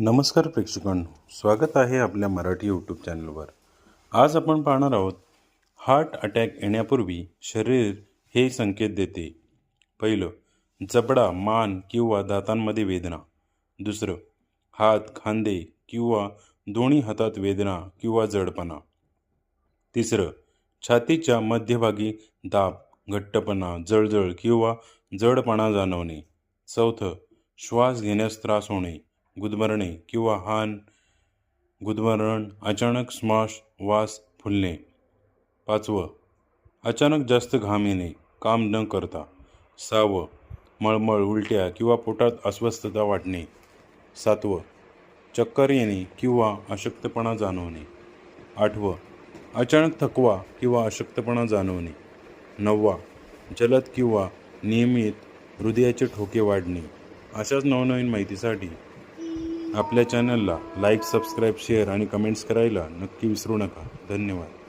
नमस्कार प्रेक्षकांनो, स्वागत आहे आपल्या मराठी यूट्यूब चॅनलवर। आज आपण पाहणार आहोत हार्ट अटॅक येण्यापूर्वी शरीर हे संकेत देते। पहिलं, जबडा, मान किंवा दातांमध्ये वेदना। दुसरं, हात, खांदे किंवा दोन्ही हातात वेदना किंवा जडपणा। तिसरं, छातीच्या मध्यभागी दाब, घट्टपणा, जळजळ किंवा जडपणा जाणवणे। चौथं, श्वास घेण्यास त्रास होणे, गुदमरणे किंवा गुदमरण, अचानक वास फुलणे। पाचवं, अचानक जास्त घाम येणे, काम न करता। सहावं, मळमळ, उलट्या किंवा पोटात अस्वस्थता वाटणे। सातवं, चक्कर येणे किंवा अशक्तपणा जाणवणे। आठवं, अचानक थकवा किंवा अशक्तपणा जाणवणे। नववा, जलद किंवा नियमित हृदयाचे ठोके वाढणे। अशाच नवनवीन माहितीसाठी आपल्या चॅनलला लाईक, सबस्क्राईब, शेअर आणि कमेंट्स करायला नक्की विसरू नका। धन्यवाद।